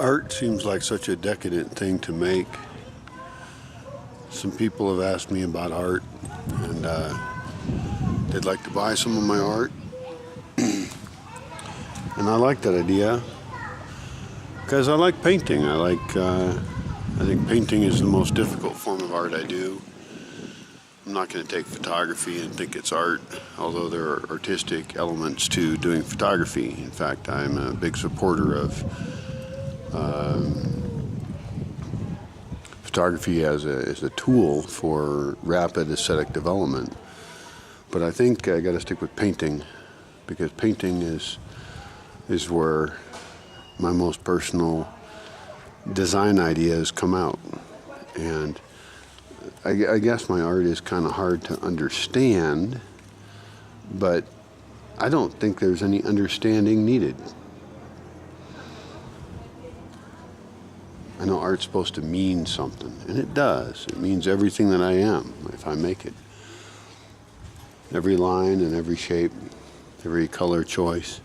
Art seems like such a decadent thing to make. Some people have asked me about art, and they'd like to buy some of my art. And I like that idea because I like painting. I think painting is the most difficult form of art I do. I'm not going to take photography and think it's art, although there are artistic elements to doing photography. In fact, I'm a big supporter of photography as a tool for rapid aesthetic development. But I think I got to stick with painting, because painting is where my most personal design ideas come out. And I guess my art is kind of hard to understand, but I don't think there's any understanding needed. I know art's supposed to mean something, and it does. It means everything that I am if I make it. Every line and every shape, every color choice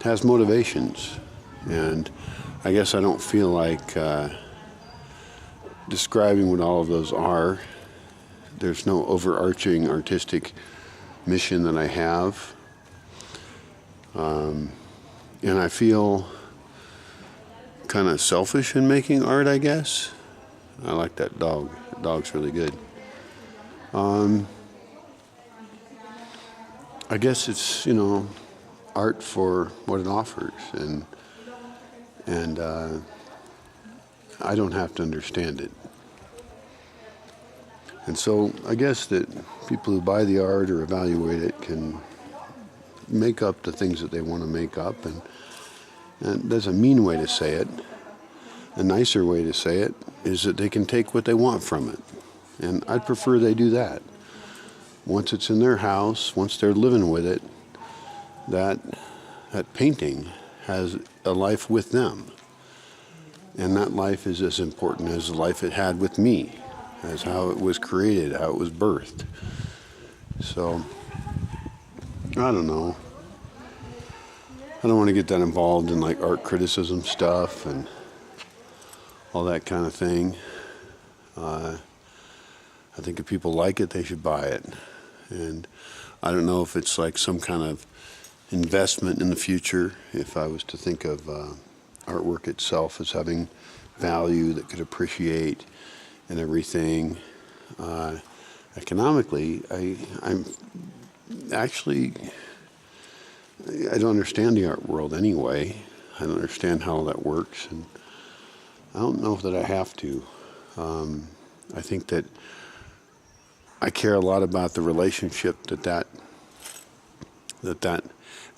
has motivations, and I guess I don't feel like describing what all of those are. There's no overarching artistic mission that I have, and I feel kind of selfish in making art, I guess. I like that dog. That dog's really good. I guess it's, art for what it offers, and I don't have to understand it. And so I guess that people who buy the art or evaluate it can make up the things that they want to make up, and there's a mean way to say it. A nicer way to say it is that they can take what they want from it. And I'd prefer they do that. Once it's in their house, once they're living with it, that painting has a life with them. And that life is as important as the life it had with me, as how it was created, how it was birthed. So, I don't know. I don't want to get that involved in like art criticism stuff and all that kind of thing. I think if people like it, they should buy it. And I don't know if it's like some kind of investment in the future, if I was to think of artwork itself as having value that could appreciate and everything. Economically, I'm actually, I don't understand the art world anyway. I don't understand how that works, and I don't know that I have to. I think that I care a lot about the relationship that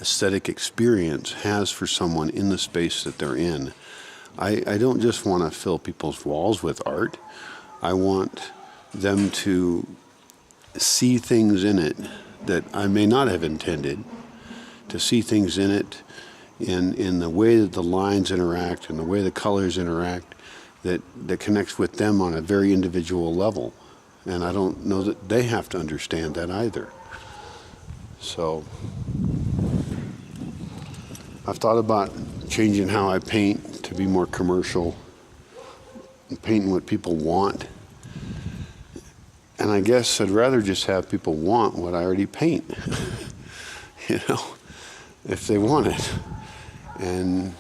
aesthetic experience has for someone in the space that they're in. I don't just want to fill people's walls with art. I want them to see things in it that I may not have intended, to see things in it in the way that the lines interact and the way the colors interact that connects with them on a very individual level. And I don't know that they have to understand that either. So I've thought about changing how I paint to be more commercial, painting what people want. And I guess I'd rather just have people want what I already paint, if they want it. And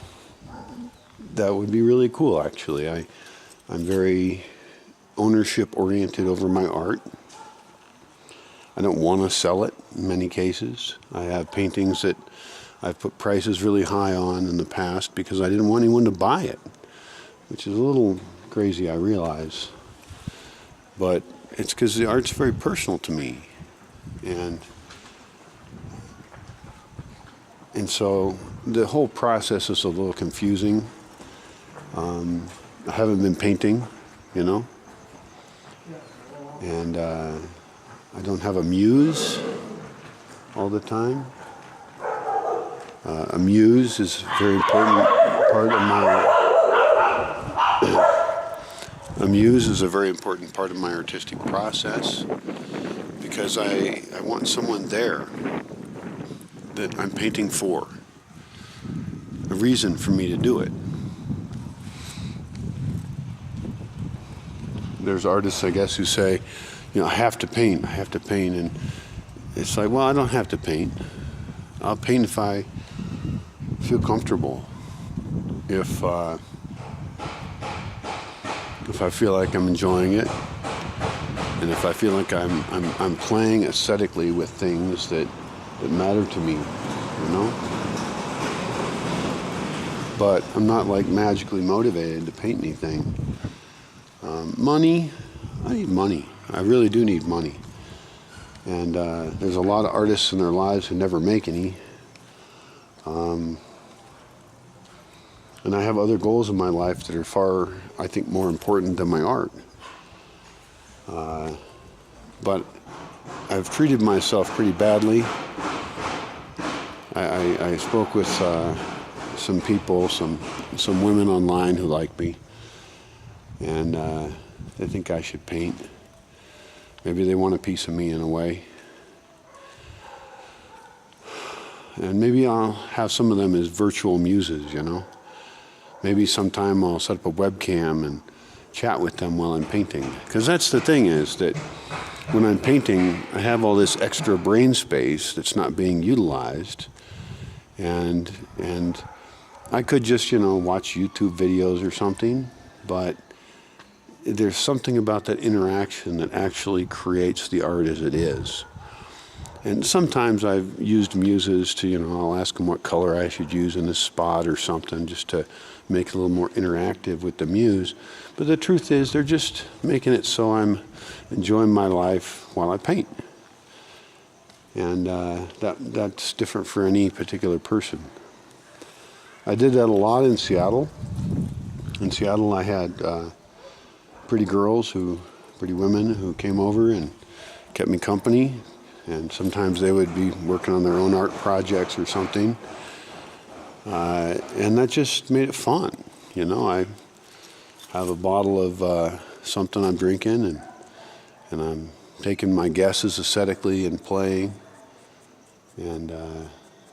that would be really cool, actually. I'm very ownership oriented over my art. I don't want to sell it in many cases. I have paintings that I've put prices really high on in the past because I didn't want anyone to buy it, which is a little crazy, I realize. But it's because the art's very personal to me. And so the whole process is a little confusing. I haven't been painting, and I don't have a muse all the time. A muse is a very important part of my. A muse is a very important part of my artistic process because I want someone there that I'm painting for. A reason for me to do it. there's artists, I guess, who say, I have to paint, and it's like, well, I don't have to paint. I'll paint if I feel comfortable. If I feel like I'm enjoying it, and if I feel like I'm playing aesthetically with things that matter to me, But I'm not like magically motivated to paint anything. Money, I need money. I really do need money. And there's a lot of artists in their lives who never make any. And I have other goals in my life that are far, I think, more important than my art. But I've treated myself pretty badly. I spoke with some people, some women online who like me, and they think I should paint. Maybe they want a piece of me in a way. And maybe I'll have some of them as virtual muses, Maybe sometime I'll set up a webcam and chat with them while I'm painting. Because that's the thing, is that when I'm painting, I have all this extra brain space that's not being utilized. And I could just, watch YouTube videos or something, but there's something about that interaction that actually creates the art as it is. And sometimes I've used muses to, I'll ask them what color I should use in this spot or something, just to make it a little more interactive with the muse. But the truth is, they're just making it so I'm enjoying my life while I paint. And that's different for any particular person. I did that a lot in Seattle. In Seattle, I had pretty women who came over and kept me company. And sometimes they would be working on their own art projects or something. And that just made it fun. I have a bottle of something I'm drinking, and I'm taking my guesses aesthetically and playing. And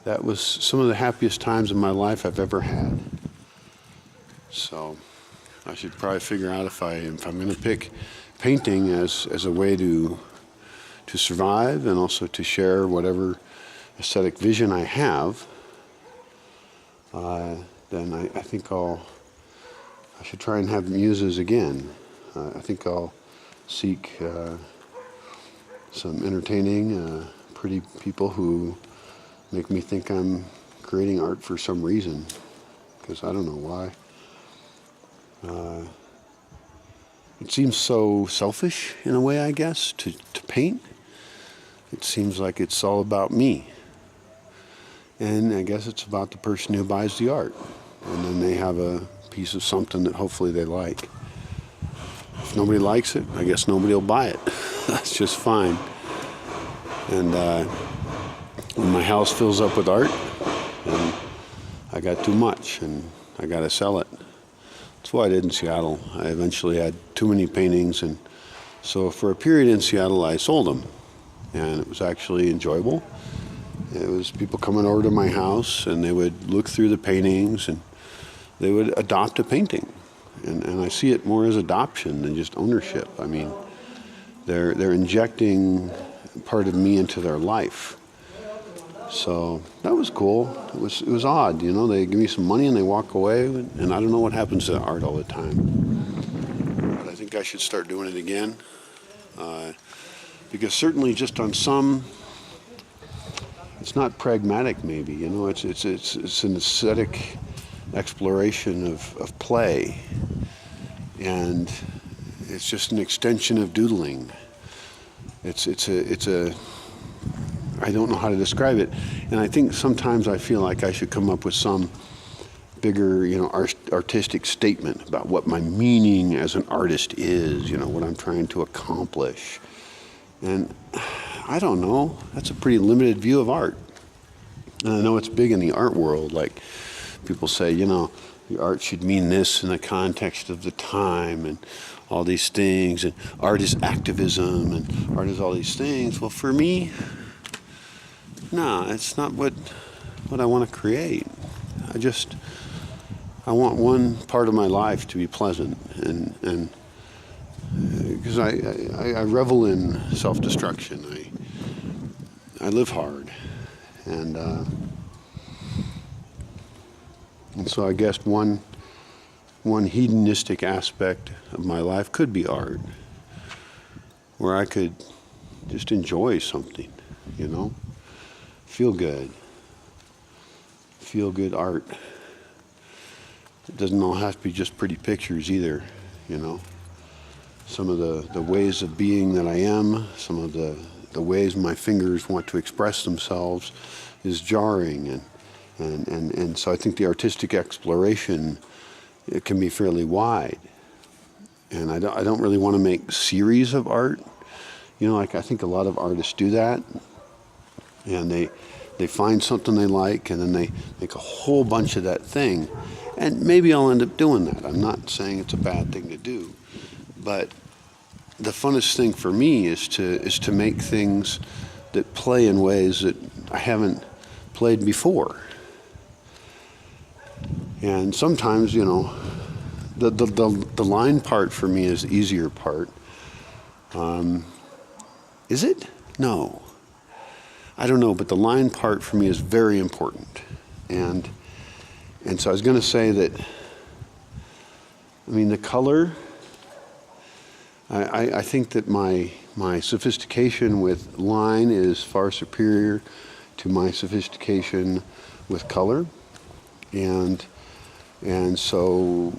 that was some of the happiest times in my life I've ever had. So I should probably figure out if I'm going to pick painting as a way to survive and also to share whatever aesthetic vision I have, then I think I should try and have muses again. I think I'll seek some entertaining, pretty people who make me think I'm creating art for some reason, because I don't know why. It seems so selfish in a way, I guess, to paint. It seems like it's all about me. And I guess it's about the person who buys the art. And then they have a piece of something that hopefully they like. If nobody likes it, I guess nobody will buy it. That's just fine. And when my house fills up with art, then I got too much and I got to sell it. That's what I did in Seattle. I eventually had too many paintings, and so for a period in Seattle I sold them. And it was actually enjoyable. It was people coming over to my house, and they would look through the paintings, and they would adopt a painting. And I see it more as adoption than just ownership. I mean, they're injecting part of me into their life. So that was cool. It was odd, They give me some money and they walk away, and I don't know what happens to art all the time. But I think I should start doing it again. Because certainly just on some, it's not pragmatic maybe, it's an aesthetic exploration of play. And it's just an extension of doodling. It's a I don't know how to describe it. And I think sometimes I feel like I should come up with some bigger, artistic statement about what my meaning as an artist is, what I'm trying to accomplish. And I don't know, that's a pretty limited view of art. And I know it's big in the art world, like people say, the art should mean this in the context of the time and all these things, and art is activism and art is all these things. Well, for me, no, it's not what I want to create. I want one part of my life to be pleasant and because I revel in self-destruction. I live hard, and so I guess one hedonistic aspect of my life could be art, where I could just enjoy something, you know, feel good art. It doesn't all have to be just pretty pictures either, you know. Some of the ways of being that I am, some of the ways my fingers want to express themselves is jarring, and so I think the artistic exploration, it can be fairly wide. And I don't really want to make series of art. You know, like I think a lot of artists do that, and they find something they like, and then they make a whole bunch of that thing. And maybe I'll end up doing that. I'm not saying it's a bad thing to do, but the funnest thing for me is to make things that play in ways that I haven't played before. And sometimes, you know, the line part for me is the easier part. Is it? No. I don't know, but the line part for me is very important. And so I was going to say that, I mean, the color, I think that my sophistication with line is far superior to my sophistication with color. And so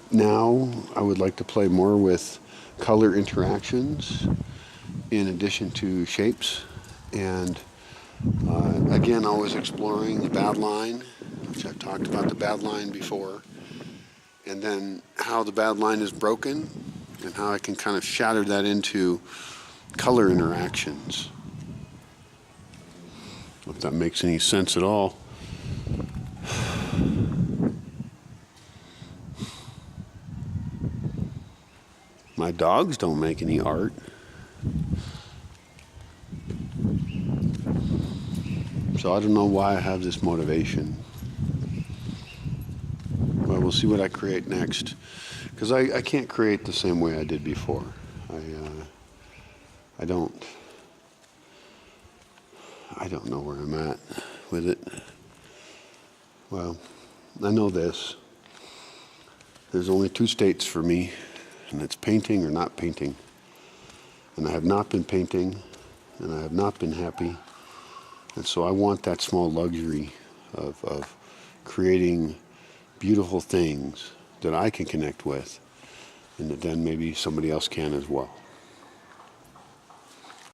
now I would like to play more with color interactions in addition to shapes. And again, always exploring the bad line, which I've talked about the bad line before, and then how the bad line is broken and how I can kind of shatter that into color interactions. If that makes any sense at all. My dogs don't make any art. So I don't know why I have this motivation. But we'll see what I create next. Because I can't create the same way I did before. I don't know where I'm at with it. Well, I know this. There's only two states for me, and it's painting or not painting. And I have not been painting, and I have not been happy. And so I want that small luxury of creating beautiful things that I can connect with, and that then maybe somebody else can as well.